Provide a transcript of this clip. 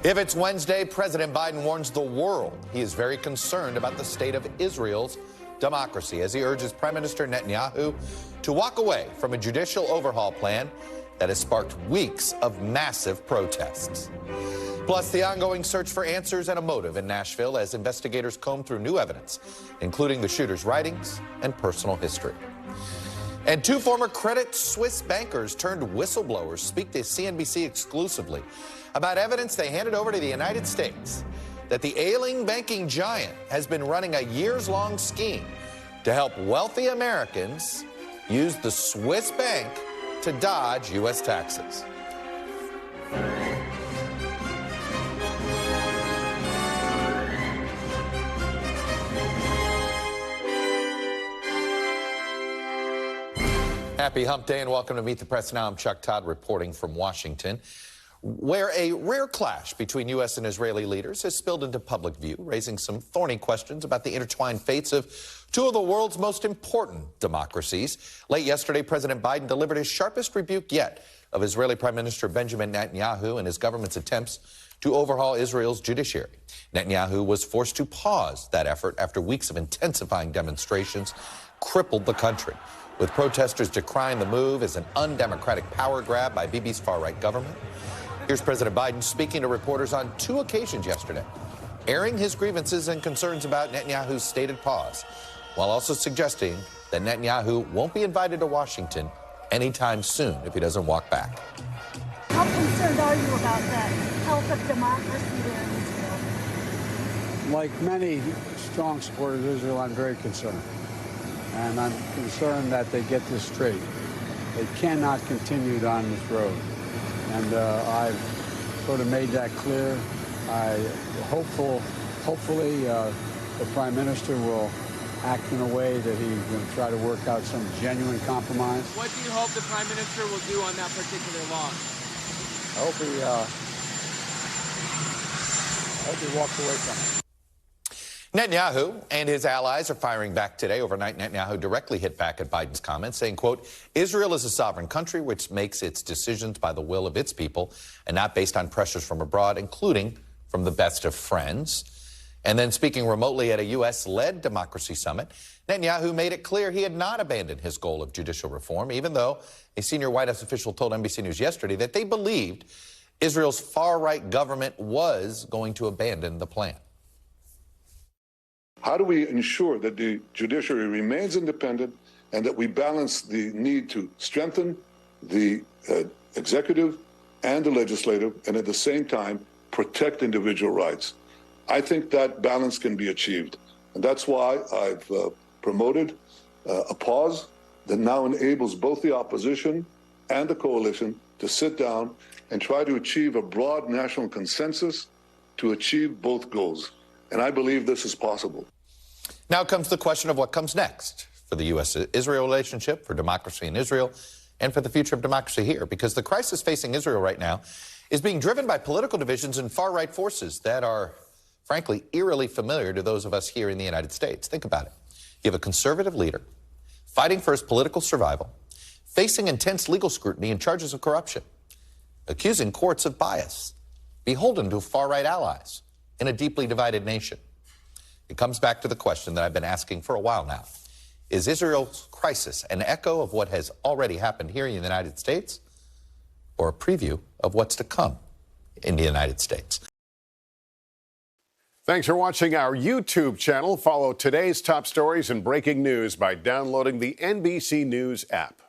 If it's Wednesday, President Biden warns the world he is very concerned about the state of Israel's democracy as he urges Prime Minister Netanyahu to walk away from a judicial overhaul plan that has sparked weeks of massive protests. Plus, the ongoing search for answers and a motive in Nashville as investigators comb through new evidence, including the shooter's writings and personal history. And two former Credit Suisse bankers turned whistleblowers speak to CNBC exclusively about evidence they handed over to the United States that the ailing banking giant has been running a years-long scheme to help wealthy Americans use the Swiss bank to dodge U.S. taxes. Happy Hump Day and welcome to Meet the Press Now. I'm Chuck Todd reporting from Washington, where a rare clash between U.S. and Israeli leaders has spilled into public view, raising some thorny questions about the intertwined fates of two of the world's most important democracies. Late yesterday, President Biden delivered his sharpest rebuke yet of Israeli Prime Minister Benjamin Netanyahu and his government's attempts to overhaul Israel's judiciary. Netanyahu was forced to pause that effort after weeks of intensifying demonstrations crippled the country, with protesters decrying the move as an undemocratic power grab by Bibi's far-right government. Here's President Biden speaking to reporters on two occasions yesterday, airing his grievances and concerns about Netanyahu's stated pause, while also suggesting that Netanyahu won't be invited to Washington anytime soon if he doesn't walk back. How concerned are you about the health of democracy there in Israel? Like many strong supporters of Israel, I'm very concerned. And I'm concerned that they get this straight. They cannot continue down this road. And I've sort of made that clear. Hopefully the Prime Minister will act in a way that he's going to try to work out some genuine compromise. What do you hope the Prime Minister will do on that particular law? I hope he walks away from it. Netanyahu and his allies are firing back today. Overnight, Netanyahu directly hit back at Biden's comments, saying, quote, Israel is a sovereign country which makes its decisions by the will of its people and not based on pressures from abroad, including from the best of friends. And then speaking remotely at a U.S.-led democracy summit, Netanyahu made it clear he had not abandoned his goal of judicial reform, even though a senior White House official told NBC News yesterday that they believed Israel's far-right government was going to abandon the plan. How do we ensure that the judiciary remains independent and that we balance the need to strengthen the executive and the legislative and at the same time protect individual rights? I think that balance can be achieved. And that's why I've promoted a pause that now enables both the opposition and the coalition to sit down and try to achieve a broad national consensus to achieve both goals. And I believe this is possible. Now comes the question of what comes next for the U.S.-Israel relationship, for democracy in Israel, and for the future of democracy here, because the crisis facing Israel right now is being driven by political divisions and far-right forces that are, frankly, eerily familiar to those of us here in the United States. Think about it. You have a conservative leader fighting for his political survival, facing intense legal scrutiny and charges of corruption, accusing courts of bias, beholden to far-right allies in a deeply divided nation. It comes back to the question that I've been asking for a while now. Is Israel's crisis an echo of what has already happened here in the United States, or a preview of what's to come in the United States? Thanks for watching our YouTube channel. Follow today's top stories and breaking news by downloading the NBC News app.